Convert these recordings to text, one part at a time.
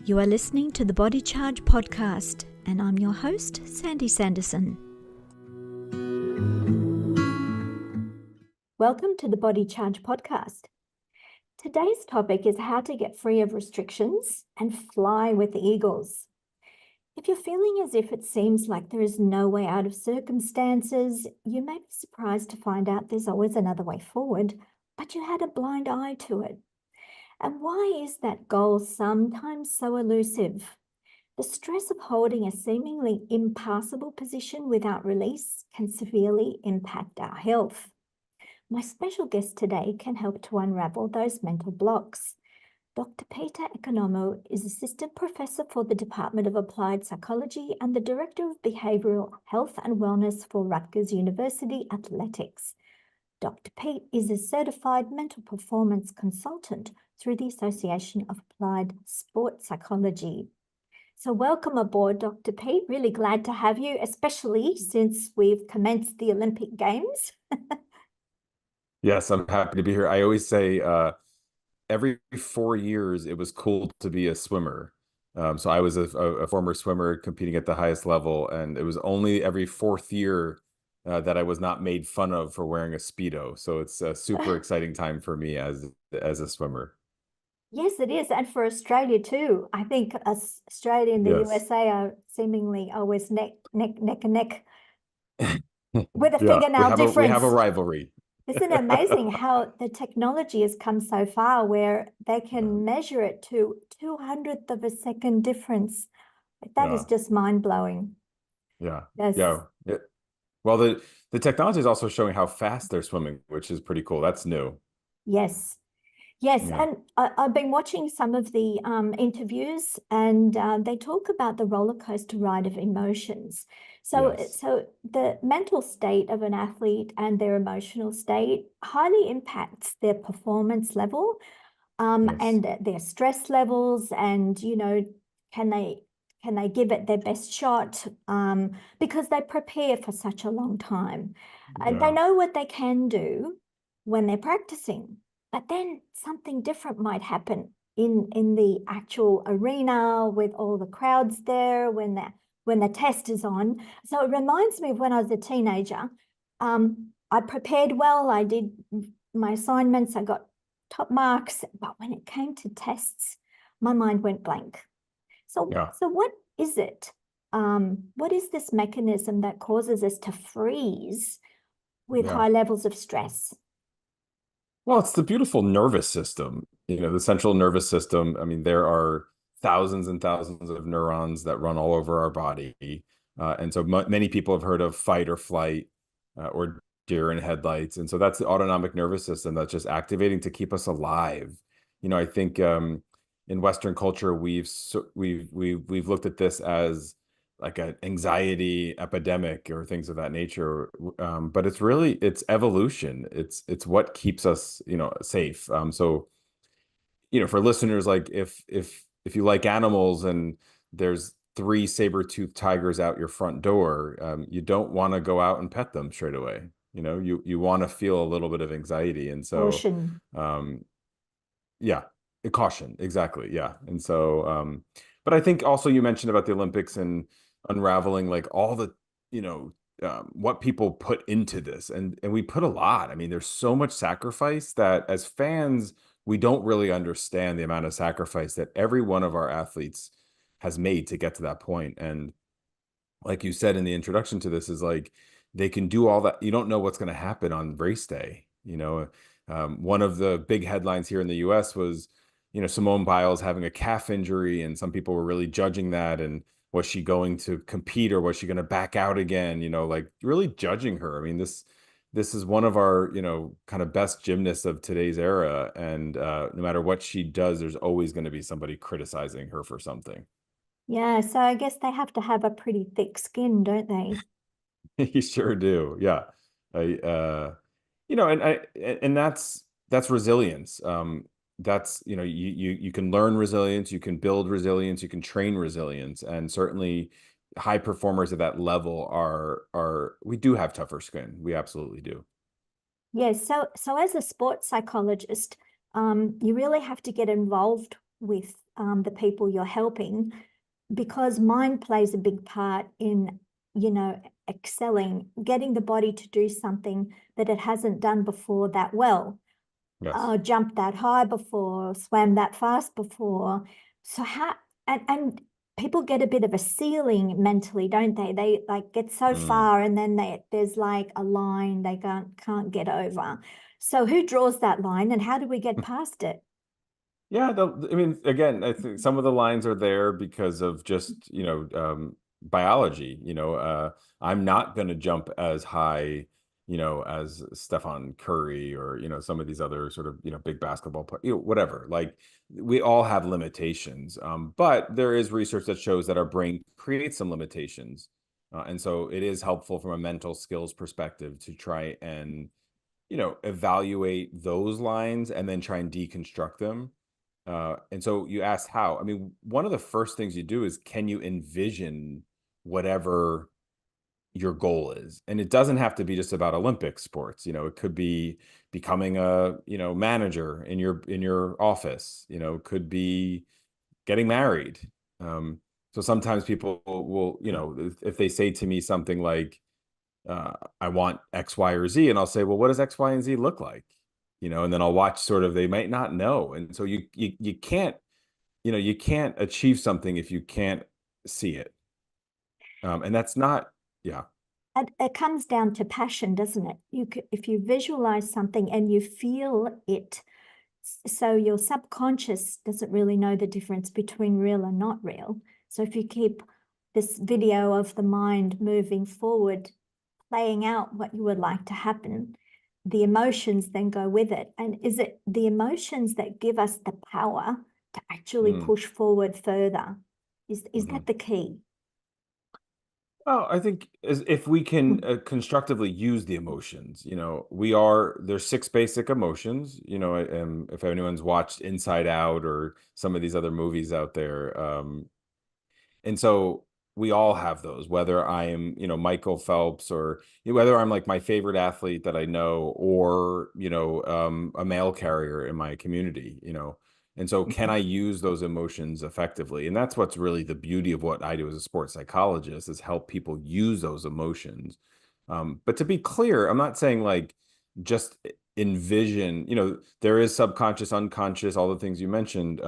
You are listening to the Body Charge podcast, and I'm your host, Sandy Sanderson. Welcome to the Body Charge podcast. Today's topic is how to get free of restrictions and fly with the eagles. If you're feeling as if it seems like there is no way out of circumstances, you may be surprised to find out there's always another way forward, but you had a blind eye to it. And why is that goal sometimes so elusive? The stress of holding a seemingly impassable position without release can severely impact our health. My special guest today can help to unravel those mental blocks. Dr. Peter Economou is Assistant Professor for the Department of Applied Psychology and the Director of Behavioural Health and Wellness for Rutgers University Athletics. Dr. Pete is a certified mental performance consultant through the Association of Applied Sport Psychology. So welcome aboard, Dr. Pete. Really glad to have you, especially since we've commenced the Olympic Games. Yes, I'm happy to be here. I always say every 4 years it was cool to be a swimmer. So I was a former swimmer competing at the highest level, and it was only every fourth year that I was not made fun of for wearing a Speedo. So it's a super exciting time for me as a swimmer. Yes, it is. And for Australia too. I think Australia and the Yes. USA are seemingly always neck and neck with a Yeah, fingernail difference. we have a rivalry. Isn't it amazing how the technology has come so far where they can measure it to 200th of a second difference? That is just mind-blowing. Yeah. Yes. Yeah. Well, the technology is also showing how fast they're swimming, which is pretty cool. That's new. Yes. Yes, Yeah. and I've been watching some of the interviews, and they talk about the roller coaster ride of emotions. So, Yes. so the mental state of an athlete and their emotional state highly impacts their performance level, Yes. and their stress levels, and can they give it their best shot, because they prepare for such a long time. And they Yeah. know what they can do when they're practicing. But then something different might happen in the actual arena with all the crowds there when the test is on. So it reminds me of when I was a teenager. I prepared well. I did my assignments. I got top marks. But when it came to tests, my mind went blank. So what is it? What is this mechanism that causes us to freeze with high levels of stress? Well, it's the beautiful nervous system, the central nervous system. I mean, there are thousands and thousands of neurons that run all over our body. And so many people have heard of fight or flight or deer in headlights. And so that's the autonomic nervous system that's just activating to keep us alive. I think in Western culture, we've looked at this as like an anxiety epidemic or things of that nature. But it's evolution. It's what keeps us, safe. So, for listeners, like if you like animals and there's 3 saber-toothed tigers out your front door, you don't want to go out and pet them straight away. You want to feel a little bit of anxiety. And so, Caution. yeah, caution. Exactly. Yeah. And so, but I think also you mentioned about the Olympics and unraveling like all the, what people put into this. And we put a lot. I mean, there's so much sacrifice that as fans, we don't really understand the amount of sacrifice that every one of our athletes has made to get to that point. And like you said in the introduction to this, is like they can do all that. You don't know what's going to happen on race day. One of the big headlines here in the US was, Simone Biles having a calf injury, and some people were really judging that. And was she going to compete or was she going to back out again? Like really judging her. I mean, this is one of our, kind of best gymnasts of today's era. And no matter what she does, there's always going to be somebody criticizing her for something. Yeah, so I guess they have to have a pretty thick skin, don't they? You sure do. Yeah. And that's resilience. That's, you can learn resilience, you can build resilience, you can train resilience. And certainly high performers at that level we do have tougher skin. We absolutely do. Yes, so as a sports psychologist, you really have to get involved with the people you're helping, because mind plays a big part in, excelling, getting the body to do something that it hasn't done before that well. Yes. Jumped that high before, swam that fast before. So and people get a bit of a ceiling mentally, don't they? They like get so Mm. far and then there's like a line they can't get over. So who draws that line and how do we get past it? Yeah, I mean, again, I think some of the lines are there because of just, biology. I'm not going to jump as high, as Stefan Curry or, some of these other sort of, big basketball players, whatever. Like we all have limitations. But there is research that shows that our brain creates some limitations. And so it is helpful from a mental skills perspective to try and, evaluate those lines and then try and deconstruct them. And so you asked how. I mean, one of the first things you do is, can you envision whatever your goal is? And it doesn't have to be just about Olympic sports. It could be becoming a, manager in your office. It could be getting married. So sometimes people will, if they say to me something like, I want X, Y, or Z. And I'll say, well, what does X, Y, and Z look like? And then I'll watch sort of, they might not know. And so you can't, you can't achieve something if you can't see it. And that's not, yeah. It comes down to passion, doesn't it? If you visualize something and you feel it, so your subconscious doesn't really know the difference between real and not real. So if you keep this video of the mind moving forward, playing out what you would like to happen, the emotions then go with it. And is it the emotions that give us the power to actually push forward further? Is Mhm. that the key? Well, I think if we can constructively use the emotions, there's six basic emotions, if anyone's watched Inside Out or some of these other movies out there. And so we all have those, whether I am, Michael Phelps or whether I'm like my favorite athlete that I know or, a mail carrier in my community, And so can I use those emotions effectively? And that's what's really the beauty of what I do as a sports psychologist is help people use those emotions. But to be clear, I'm not saying like just envision, there is subconscious, unconscious, all the things you mentioned.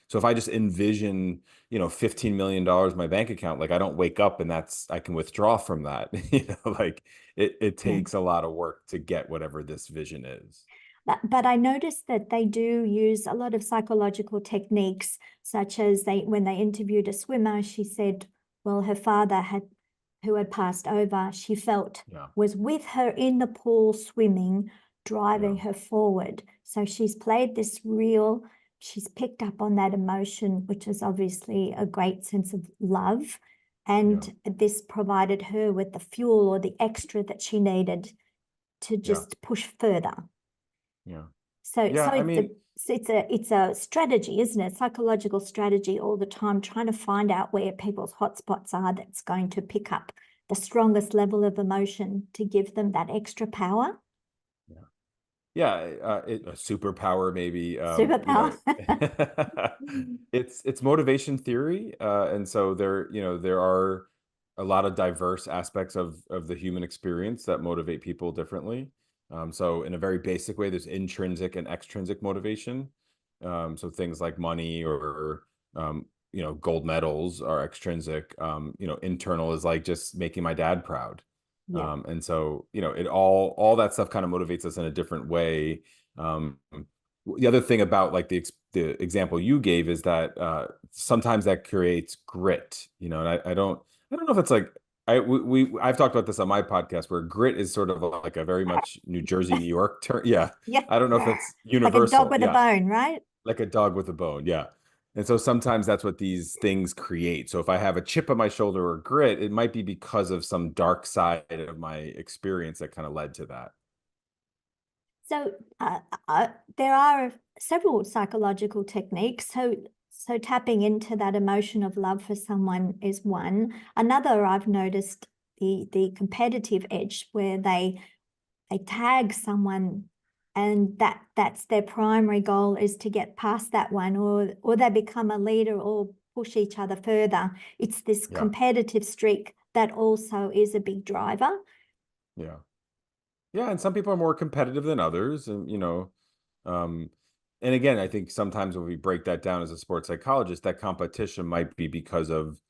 So if I just envision, $15 million in my bank account, like I don't wake up and I can withdraw from that. Like it Yeah. takes a lot of work to get whatever this vision is. But I noticed that they do use a lot of psychological techniques, such as when they interviewed a swimmer, she said, well, her father who had passed over, she felt Yeah. was with her in the pool swimming, driving Yeah. her forward. So she's played this reel, she's picked up on that emotion, which is obviously a great sense of love. And this provided her with the fuel or the extra that she needed to Yeah. just push further. Yeah. So Yeah. I mean, it's a strategy, isn't it? Psychological strategy all the time, trying to find out where people's hotspots are that's going to pick up the strongest level of emotion to give them that extra power. yeah, a superpower maybe. Superpower. It's motivation theory, and so there are a lot of diverse aspects of the human experience that motivate people differently. So in a very basic way, there's intrinsic and extrinsic motivation. So things like money or gold medals are extrinsic. Internal is like just making my dad proud. Yeah. And so, it all that stuff kind of motivates us in a different way. The other thing about like the example you gave is that sometimes that creates grit, and I don't know if it's like I've talked about this on my podcast where grit is sort of like a very much New Jersey, New York term. Yeah. Yeah. I don't know if it's Like a dog universal. with a Yeah. bone, right? Like a dog with a bone. Yeah. And so sometimes that's what these things create. So if I have a chip on my shoulder or grit, it might be because of some dark side of my experience that kind of led to that. So there are several psychological techniques. So tapping into that emotion of love for someone is one. Another, I've noticed the competitive edge where they tag someone and that's their primary goal, is to get past that one, or they become a leader or push each other further. It's this Yeah. competitive streak that also is a big driver. Yeah. Yeah, and some people are more competitive than others, and um, and again, I think sometimes when we break that down as a sports psychologist, that competition might be because of,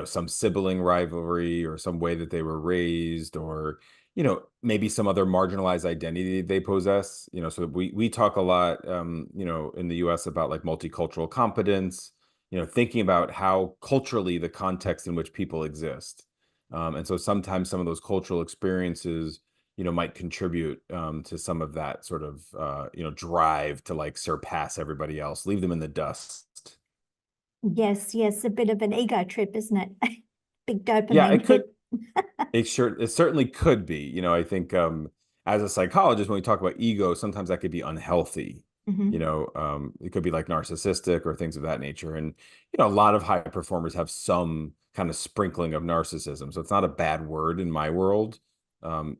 some sibling rivalry or some way that they were raised, or maybe some other marginalized identity they possess. So we talk a lot, in the U.S. about like multicultural competence. Thinking about how culturally the context in which people exist, and so sometimes some of those cultural experiences might contribute to some of that sort of drive to like surpass everybody else, leave them in the dust. Yes, yes, a bit of an ego trip, isn't it? Big Yeah, dopamine it could. hit. It certainly could be. I think as a psychologist, when we talk about ego, sometimes that could be unhealthy. Mhm. It could be like narcissistic or things of that nature. And a lot of high performers have some kind of sprinkling of narcissism, so it's not a bad word in my world. Um,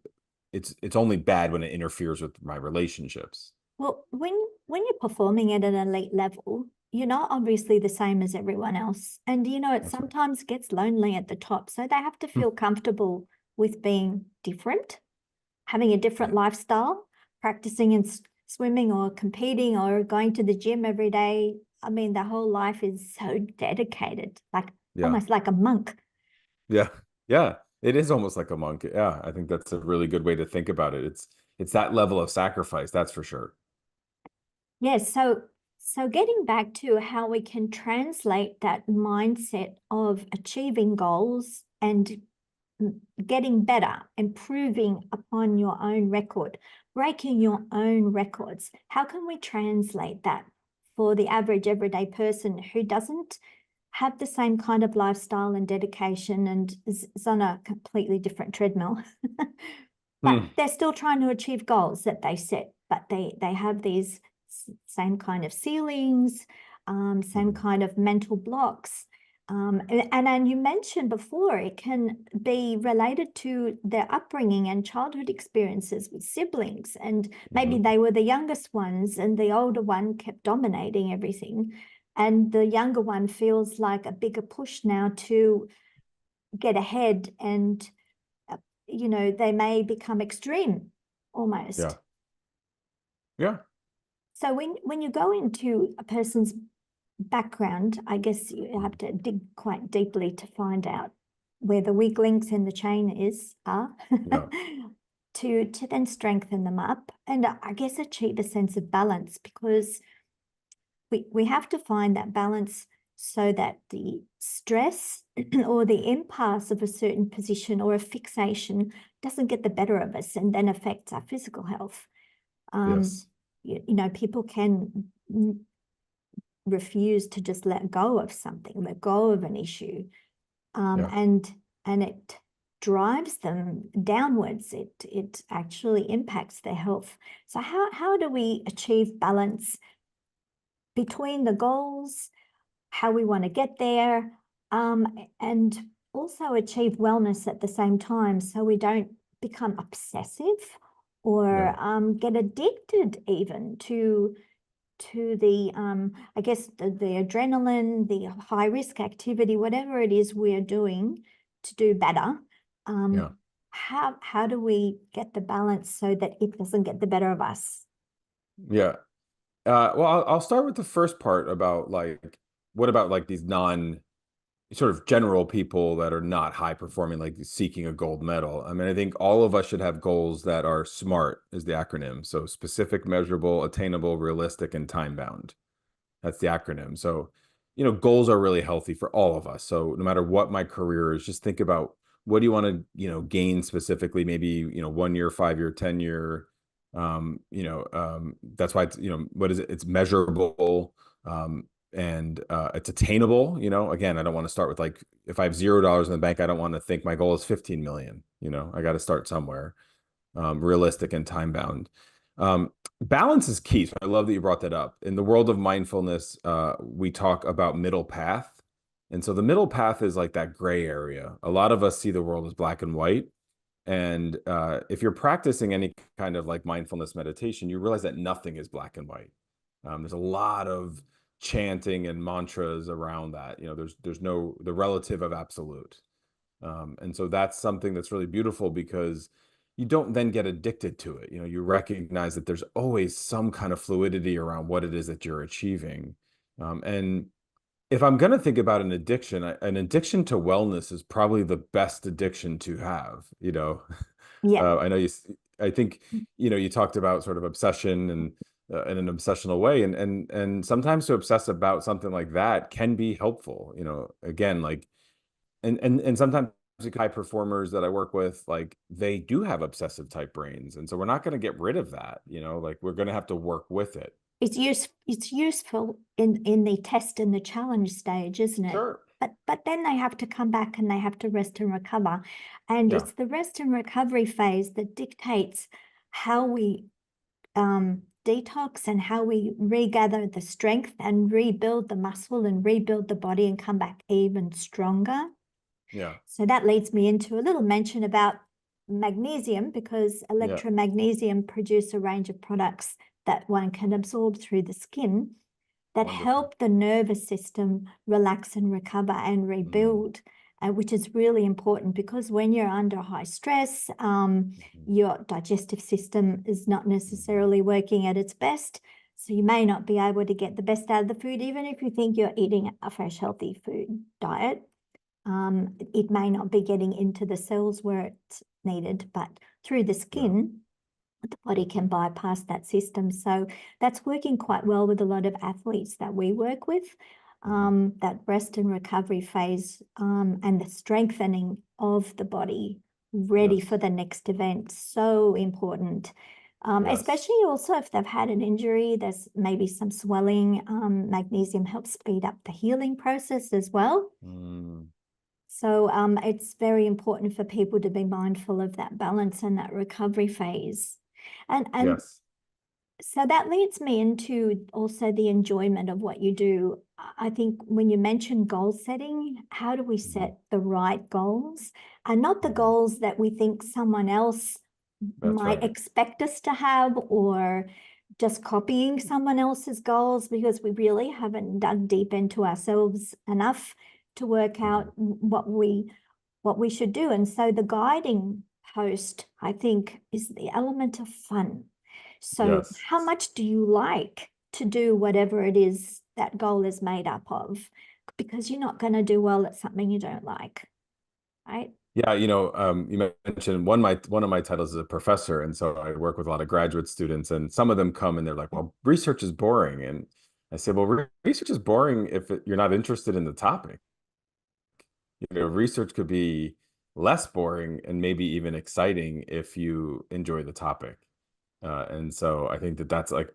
it's only bad when it interferes with my relationships. Well, when you're performing at an elite level, you're not obviously the same as everyone else. And it That's right. sometimes gets lonely at the top. So they have to Hmm. feel comfortable with being different, having a different Yeah. lifestyle, practicing and swimming or competing or going to the gym every day. I mean, their whole life is so dedicated, like Yeah. almost like a monk. Yeah. Yeah. It is almost like a monk. Yeah. I think that's a really good way to think about it. It's that level of sacrifice, that's for sure. Yes, so getting back to how we can translate that mindset of achieving goals and getting better, improving upon your own record, breaking your own records. How can we translate that for the average everyday person who doesn't have the same kind of lifestyle and dedication and is on a completely different treadmill? But Hmm. they're still trying to achieve goals that they set, but they have these same kind of ceilings, same Mhm. kind of mental blocks. And you mentioned before, it can be related to their upbringing and childhood experiences with siblings. And maybe Mhm. they were the youngest ones and the older one kept dominating everything. And the younger one feels like a bigger push now to get ahead, and they may become extreme Yeah. almost. Yeah. So when you go into a person's background, I guess you have to dig quite deeply to find out where the weak links in the chain are Yeah. to then strengthen them up and I guess achieve a sense of balance, because we have to find that balance so that the stress or the impasse of a certain position or a fixation doesn't get the better of us and then affects our physical health. Um, Yes. People can refuse to just let go of something, let go of an issue, Yeah. and it drives them downwards. It actually impacts their health. So how do we achieve balance between the goals, how we want to get there, and also achieve wellness at the same time, so we don't become obsessive or Yeah. get addicted even to the I guess the adrenaline, the high risk activity, whatever it is we're doing to do better. Yeah. How do we get the balance so that it doesn't get the better of us? Yeah. Well, I'll start with the first part about like, what about like these non sort of general people that are not high performing, like seeking a gold medal? I mean, I think all of us should have goals that are SMART, is the acronym. So specific, measurable, attainable, realistic, and time bound. That's the acronym. So, goals are really healthy for all of us. So no matter what my career is, just think about, what do you want to, gain specifically, maybe, 1 year, 5 year, 10 year. That's why it's, what is it? It's measurable. And it's attainable. Again, I don't want to start with like, if I have $0 in the bank, I don't want to think my goal is 15 million. I got to start somewhere. Realistic and time bound. Balance is key. So I love that you brought that up. In the world of mindfulness, we talk about middle path. And so the middle path is like that gray area. A lot of us see the world as black and white. And if you're practicing any kind of like mindfulness meditation, you realize that nothing is black and white. There's a lot of chanting and mantras around that. You know, there's no the relative of absolute. And so that's something that's really beautiful because you don't then get addicted to it. You know, you recognize that there's always some kind of fluidity around what it is that you're achieving. And if I'm going to think about an addiction to wellness is probably the best addiction to have, you know. Yeah. I know I think, you know, you talked about sort of obsession and in an obsessional way, and sometimes to obsess about something like that can be helpful, you know, again, like, and sometimes high performers that I work with, like they do have obsessive type brains. And so we're not going to get rid of that, you know, like we're going to have to work with it. It's useful in the test and the challenge stage, isn't it? Sure. But then they have to come back and they have to rest and recover. And Yeah. it's the rest and recovery phase that dictates how we detox and how we regather the strength and rebuild the muscle and rebuild the body and come back even stronger. Yeah. So that leads me into a little mention about magnesium, because Yeah. electromagnesium produce a range of products that one can absorb through the skin that Wonderful. help the nervous system relax and recover and rebuild, which is really important because when you're under high stress, your digestive system is not necessarily working at its best. So you may not be able to get the best out of the food, even if you think you're eating a fresh, healthy food diet. It may not be getting into the cells where it's needed, but through the skin, the body can bypass that system. So that's working quite well with a lot of athletes that we work with, that rest and recovery phase, and the strengthening of the body ready for the next event. So important. Especially also if they've had an injury, there's maybe some swelling. Magnesium helps speed up the healing process as well. So it's very important for people to be mindful of that balance and that recovery phase. And Yes. so that leads me into also the enjoyment of what you do. I think when you mention goal setting, how do we set the right goals and not the goals that we think someone else might expect us to have, or just copying someone else's goals, because we really haven't dug deep into ourselves enough to work out what we should do. And so the guiding post, I think, is the element of fun. So how much do you like to do whatever it is that goal is made up of? Because you're not going to do well at something you don't like, right? Yeah, you know, you mentioned one of my titles is a professor, and so I work with a lot of graduate students, and some of them come and they're like, "Well, research is boring," and I say, "Well, research is boring if you're not interested in the topic. You know, research could be less boring and maybe even exciting if you enjoy the topic." And so I think that that's like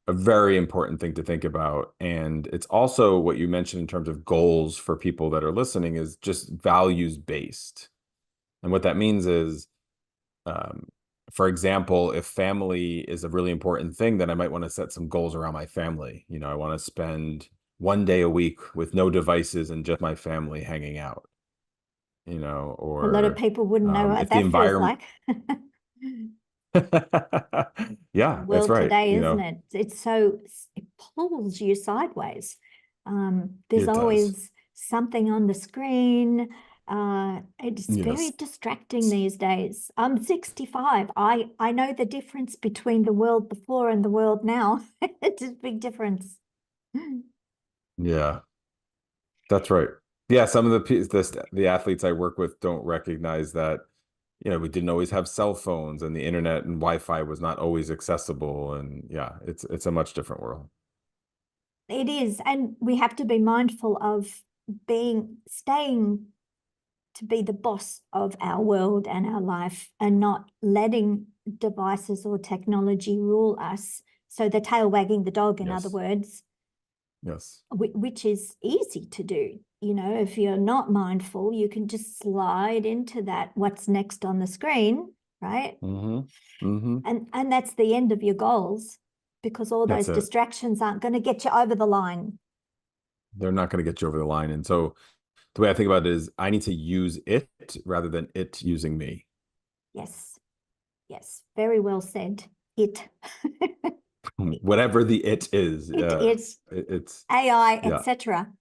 a very important thing to think about. And it's also what you mentioned in terms of goals for people that are listening is just values based. And what that means is, for example, if family is a really important thing, then I might want to set some goals around my family. You know, I want to spend one day a week with no devices and just my family hanging out, you know, A lot of or people wouldn't know what if the that feels environment, like. yeah, that's World right. today, You isn't know, it? It pulls you sideways. There's it does. always something on the screen. It's very Yes. distracting these days. I'm 65. I know the difference between the world before and the world now. It's a big difference. Yeah, that's right. Yeah, some of the athletes I work with don't recognize that, you know, we didn't always have cell phones and the internet and Wi-Fi was not always accessible. And yeah, it's a much different world. It is, and we have to be mindful of staying to be the boss of our world and our life, and not letting devices or technology rule us. So the tail wagging the dog, in other Yes. words, Yes. which is easy to do. You know, if you're not mindful, you can just slide into that what's next on the screen, right? And that's the end of your goals, because all That's those it. distractions aren't going to get you over the line. They're not going to get you over the line. And so the way I think about it is I need to use it rather than it using me. Yes. Yes. Very well said. It. Whatever the it is, It is it's AI, yeah, etc.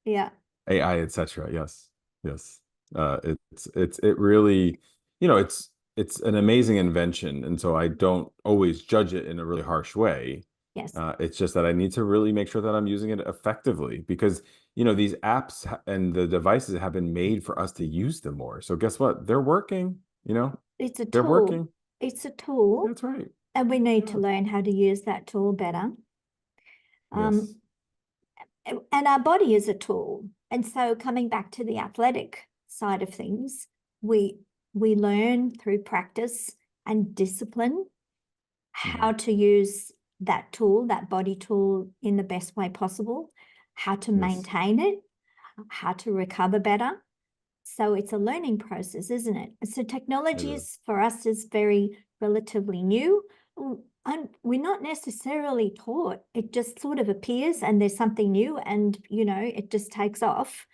Yeah. AI, etc. Yes, yes. It really, it's an amazing invention, and so I don't always judge it in a really harsh way. Yes. It's just that I need to really make sure that I'm using it effectively because these apps and the devices have been made for us to use them more. So guess what? They're working. It's a They're tool. working. It's a tool, That's right. and we need to Yeah. learn how to use that tool better. Yes. Um, and our body is a tool. And so coming back to the athletic side of things, we learn through practice and discipline how Mhm. to use that tool, that body tool, in the best way possible, how to Yes. maintain it, how to recover better. So it's a learning process, isn't it? So It technology is. is for us is very relatively new. And we're not necessarily taught. It just sort of appears and there's something new and it just takes off.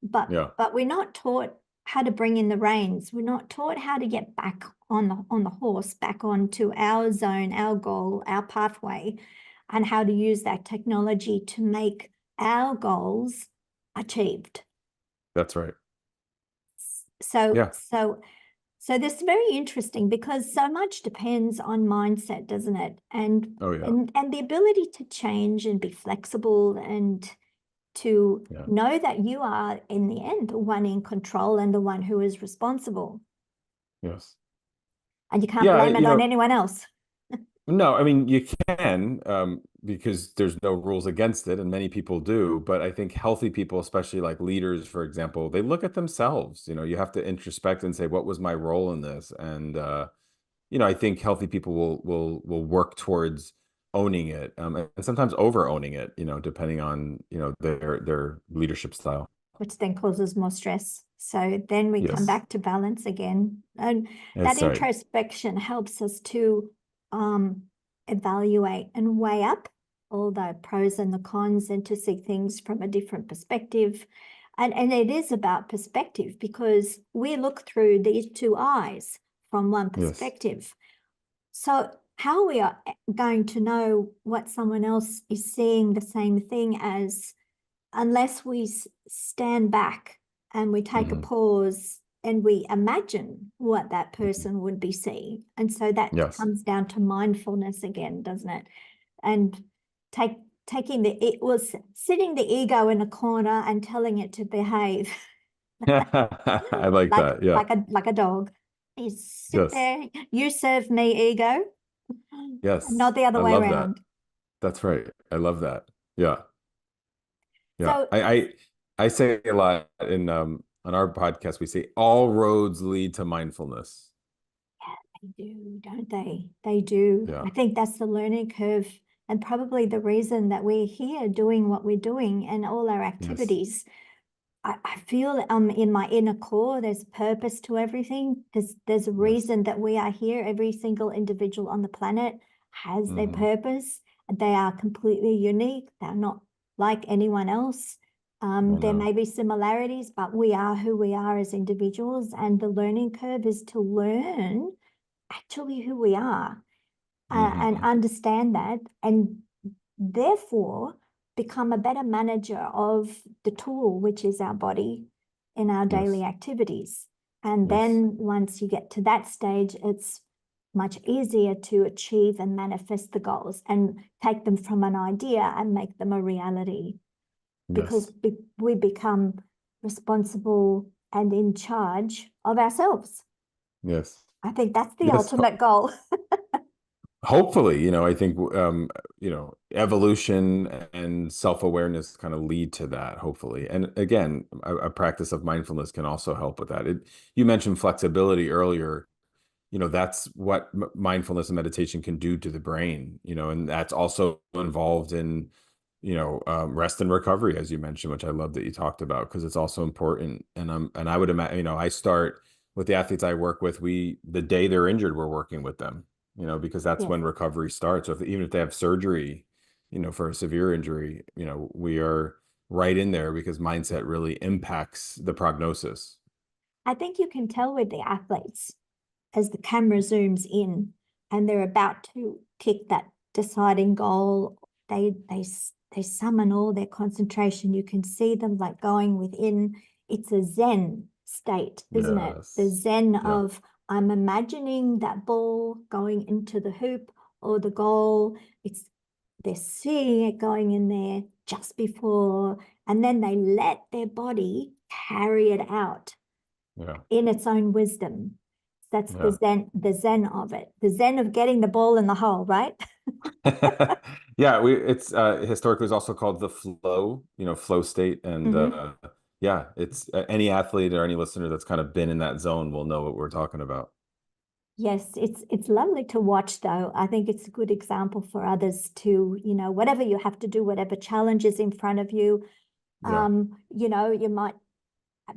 But Yeah. we're not taught how to bring in the reins. We're not taught how to get back on the horse, back onto our zone, our goal, our pathway, and how to use that technology to make our goals achieved. That's right. So, Yeah. this is very interesting because so much depends on mindset, doesn't it? And Oh yeah. and the ability to change and be flexible and to Yeah. know that you are in the end the one in control and the one who is responsible. Yes. And you can't Yeah. blame it on anyone else. No, I mean you can, because there's no rules against it, and many people do. But I think healthy people, especially like leaders, for example, they look at themselves. You have to introspect and say, what was my role in this? And I think healthy people will work towards owning it, and sometimes over owning it. Depending on their leadership style. Which then causes more stress. So then we come Yes, back to balance again. And that that's right. introspection helps us to um, evaluate and weigh up all the pros and the cons and to see things from a different perspective. And it is about perspective because we look through these two eyes from one Yes. perspective. So how we are going to know what someone else is seeing the same thing as unless we stand back and we take a Hmm. pause and we imagine what that Hmm. person would be seeing. And so that Yes. comes down to mindfulness again, doesn't it? And taking the it was sitting the ego in a corner and telling it to behave I like like that. Yeah. like a dog. You sit Yes. there, you serve me, ego, not Yes. the other I way love that. around. That's right. I love that. Yeah. Yeah. So I say a lot on our podcast, we say all roads lead to mindfulness. they do, don't they? They do. Yeah. I think that's the learning curve and probably the reason that we're here doing what we're doing and all our Yes. activities. I feel in my inner core, there's purpose to everything. There's a Yes. reason that we are here. Every single individual on the planet has their Hmm. purpose. They are completely unique. They're not like anyone else. I There know. may be similarities, but we are who we are as individuals. And the learning curve is to learn actually who we are and Hmm. understand that, and therefore become a better manager of the tool, which is our body in our daily Yes. activities. And Yes. then once you get to that stage, it's much easier to achieve and manifest the goals and take them from an idea and make them a reality because Yes. we become responsible and in charge of ourselves. Yes. I think that's the Yes. ultimate goal. Hopefully, I think evolution and self-awareness kind of lead to that, hopefully. And again, a practice of mindfulness can also help with that. You mentioned flexibility earlier. That's what mindfulness and meditation can do to the brain, and that's also involved in rest and recovery, as you mentioned, which I love that you talked about because it's also important. And I would imagine, I start with the athletes I work with, the day they're injured, we're working with them, because that's Yes. when recovery starts. So even if they have surgery, for a severe injury, we are right in there because mindset really impacts the prognosis. I think you can tell with the athletes as the camera zooms in and they're about to kick that deciding goal, they summon all their concentration. You can see them like going within. It's a Zen state, isn't it? The Yes. Zen Yeah. of I'm imagining that ball going into the hoop or the goal. They're seeing it going in there just before, and then they let their body carry it out Yeah. in its own wisdom. That's Yeah. the Zen of it, the Zen of getting the ball in the hole, right? Yeah, it's historically is also called the flow state. And Mhm. yeah, it's any athlete or any listener that's kind of been in that zone will know what we're talking about. Yes, it's lovely to watch though. I think it's a good example for others to, whatever you have to do, whatever challenge is in front of you, Yeah. you might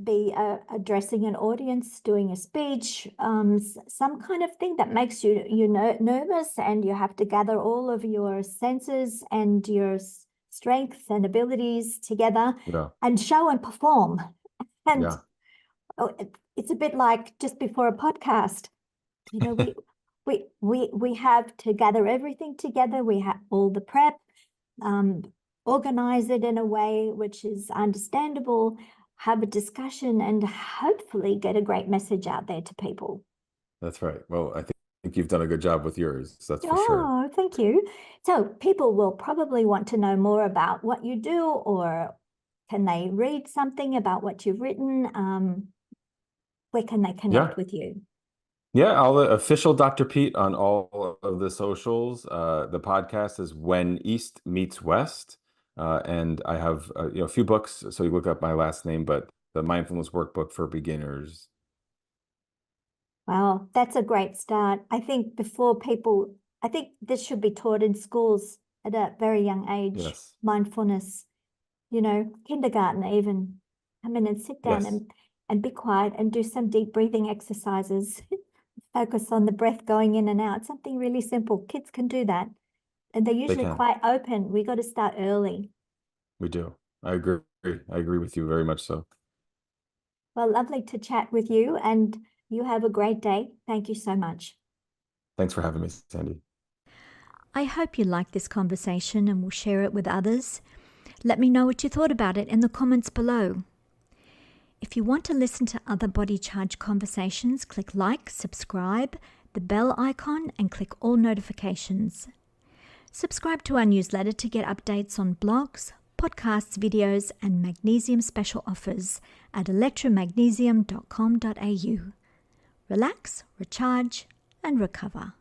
be addressing an audience, doing a speech, some kind of thing that makes you nervous, and you have to gather all of your senses and your strengths and abilities together Yeah. and show and perform. And Yeah. it's a bit like just before a podcast. We we have to gather everything together. We have all the prep, um, organize it in a way which is understandable, have a discussion, and hopefully get a great message out there to people. That's right. Well, I think you've done a good job with yours. That's for sure. Oh, thank you. So people will probably want to know more about what you do, or can they read something about what you've written? Where can they Yeah. connect with you? Yeah, all the official Dr. Pete on all of the socials. The podcast is When East Meets West. And I have a few books. So you look up my last name, but the Mindfulness Workbook for Beginners. Wow, that's a great start. I think I think this should be taught in schools at a very young age, Yes. mindfulness, kindergarten even. Come in and sit down Yes. and be quiet and do some deep breathing exercises. Focus on the breath going in and out. Something really simple. Kids can do that. And they're They usually can. quite open. We got to start early. We do. I agree. I agree with you very much so. Well, lovely to chat with you, and you have a great day. Thank you so much. Thanks for having me, Sandy. I hope you liked this conversation and will share it with others. Let me know what you thought about it in the comments below. If you want to listen to other Body Charge conversations, click like, subscribe, the bell icon, and click all notifications. Subscribe to our newsletter to get updates on blogs, podcasts, videos, and magnesium special offers at electromagnesium.com.au. Relax, recharge, and recover.